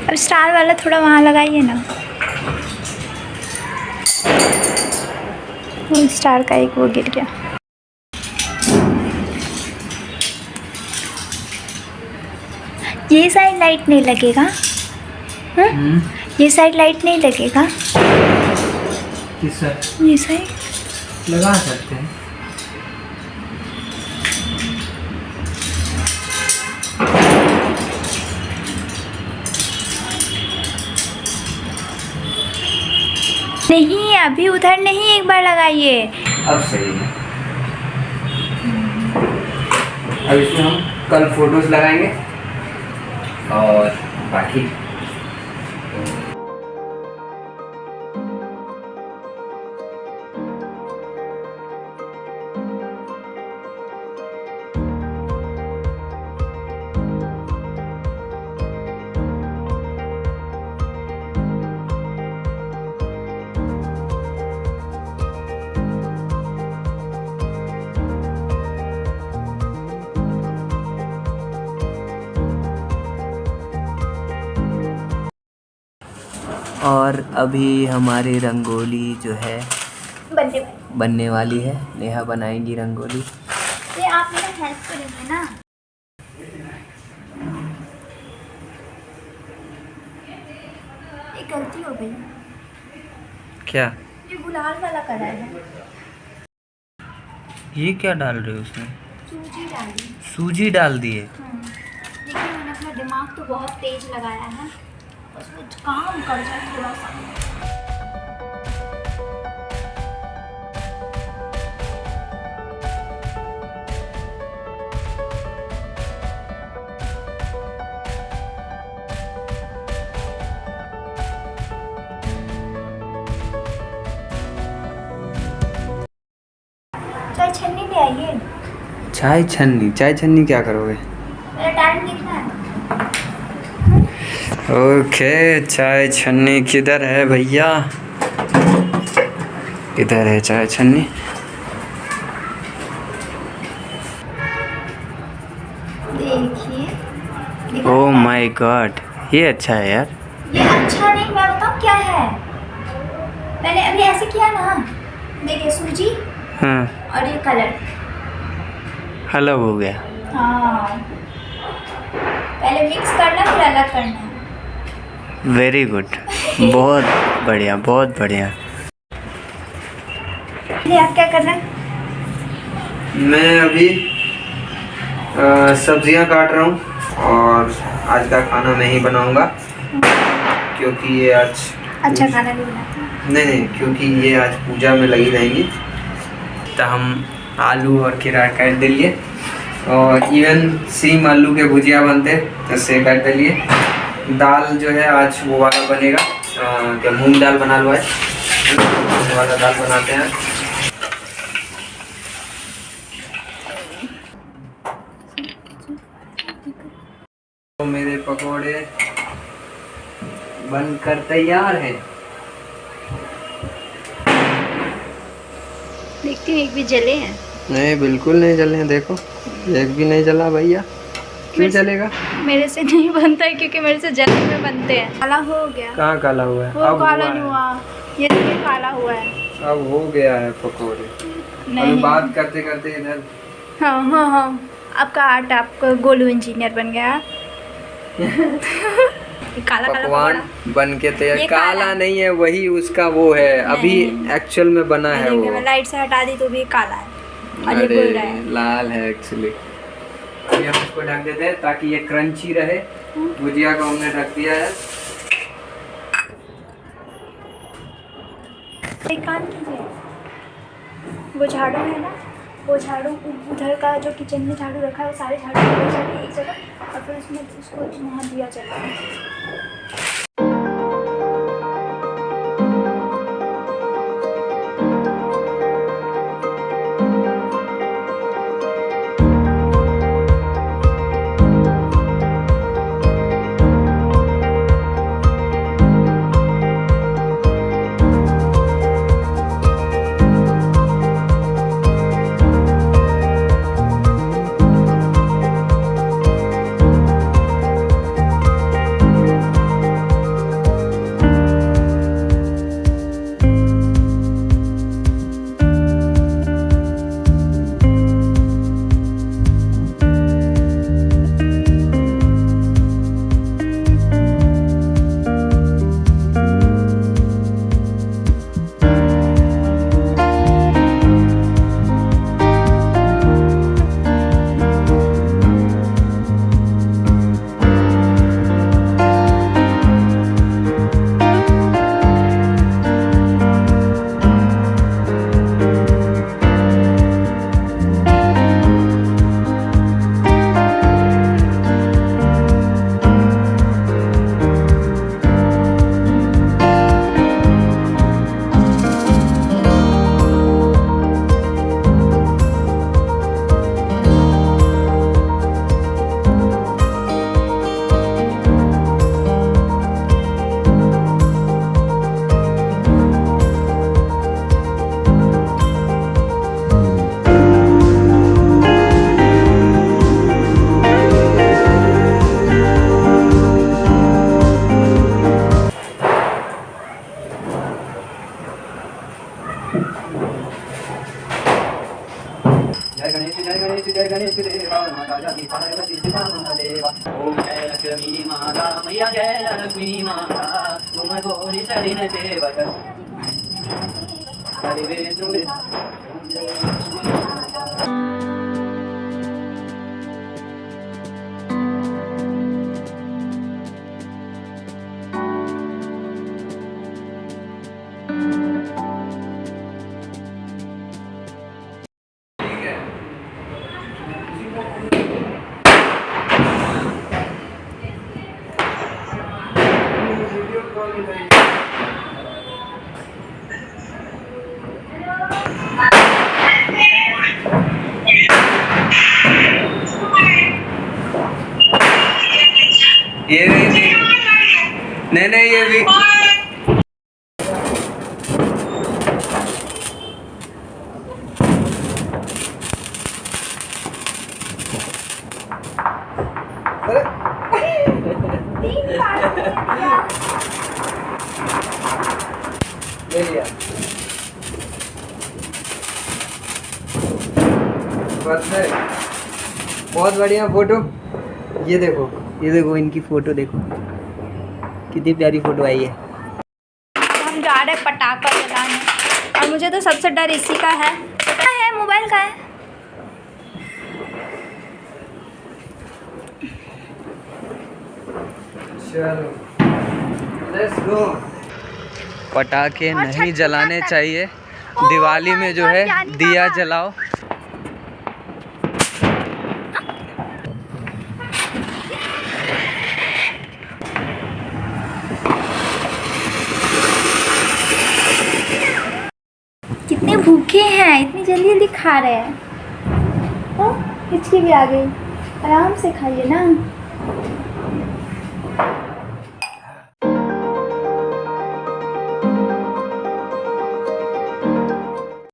अब स्टार वाला थोड़ा वहाँ लगाइए ना, वो स्टार का एक वो गिर गया। ये साइड लाइट नहीं लगेगा? ये साइड लाइट नहीं लगेगा? किस साइड? ये साइड लगा सकते हैं। नहीं, अभी उधर नहीं, एक बार लगाइए। अब सही है। अब इसमें हम कल फोटोज लगाएंगे और बाकी और अभी हमारी रंगोली जो है बनने वाली है। नेहा बनाएंगी रंगोली। ये आप मेरा हेल्प करेंगे ना? ये गलती हो गई। क्या? ये गुलाल वाला कलर है। ये क्या डाल रहे हो उसमें? सूजी डाली। सूजी डाल दिए? देखिए, मैंने अपना दिमाग तो बहुत तेज लगाया है, बस कुछ काम कर जाए थोड़ा सा। चाय छन्नी ले आइए। चाय छन्नी? चाय छन्नी क्या करोगे? मेरा टैलेंट दिखना है। ओके, चाय छन्नी किधर है भैया? किधर है चाय छन्नी? देखिए। ओह माय गॉड, ये अच्छा है यार। ये अच्छा नहीं, मैं बताऊँ क्या है? मैंने अभी ऐसे किया ना, देखिए सूजी हाँ, और ये कलर अलग हो गया। हाँ, पहले मिक्स करना फिर अलग करना। वेरी गुड, बहुत बढ़िया, बहुत बढ़िया। आप क्या कर रहे हैं? मैं अभी सब्जियां काट रहा हूँ और आज का खाना मैं ही बनाऊंगा, क्योंकि ये आज अच्छा खाना नहीं बनाते? नहीं, क्योंकि ये आज पूजा में लगी रहेंगी। तो हम आलू और खीरा काट दिलिए और इवन सीम आलू के भुजिया बनते तो से काट दिलिए। दाल जो है आज वो वाला बनेगा, क्या मूंग दाल बना लो, आज मूंग वाला दाल बनाते हैं। तो मेरे पकोड़े बनकर तैयार हैं। देखते हैं एक भी जले हैं? नहीं, बिल्कुल नहीं जले हैं। देखो, एक भी नहीं जला भैया। क्यों जलेगा? मेरे से नहीं बनता है, क्योंकि मेरे से जल्दी में बनते हैं। काला हो गया। कहाँ काला हुआ है? वो अब काला हुआ नहीं है। हुआ, ये देखिए काला हुआ है। अब हो गया है पकोड़े। नहीं, अभी बात करते करते इधर हाँ हाँ हाँ, आपका आर्ट, आपका गोलू इंजीनियर बन गया। काला पकवान बन के तैयार। ये काला काला नहीं है, वही उसका वो है, अभी एक्चुअल में बना है वो। मैं लाइट से हटा दी तो भी काला है और ये अरे गोरा है। लाल है एक्चुअली। अभी हम इसको ढक देते हैं ताकि ये क्रंची रहे। भुजिया को हमने ढक दिया है। एक काम कीजिए, वो झाड़ू है ना, वो झाड़ू उधर का जो किचन में झाड़ू रखा है, वो सारे झाड़ू एक जगह और फिर उसमें उसको वहाँ दिया चला। महादेवा। ओम जय लक्ष्मी माता मैया जय लक्ष्मी माता तुम गोरी शरीर सेवक हरि विष्णु। ये नहीं ये भी ले लिया। बस है, बहुत बढ़िया फोटो। ये देखो इनकी फोटो देखो, कितनी प्यारी फोटो आई है। हम जा रहे हैं पटाखा जलाने और मुझे तो सबसे डर इसी का है। क्या है, मोबाइल का है। चलो लेट्स गो। पटाखे और नहीं छठ जलाने पूजा चाहिए Oh दिवाली में, my जो God, है ज्ञानी दिया बाबा। जलाओ। कितने भूखे हैं, इतनी जल्दी जल्दी खा रहे हैं। हिचकी भी आ गई, आराम से खाइए ना।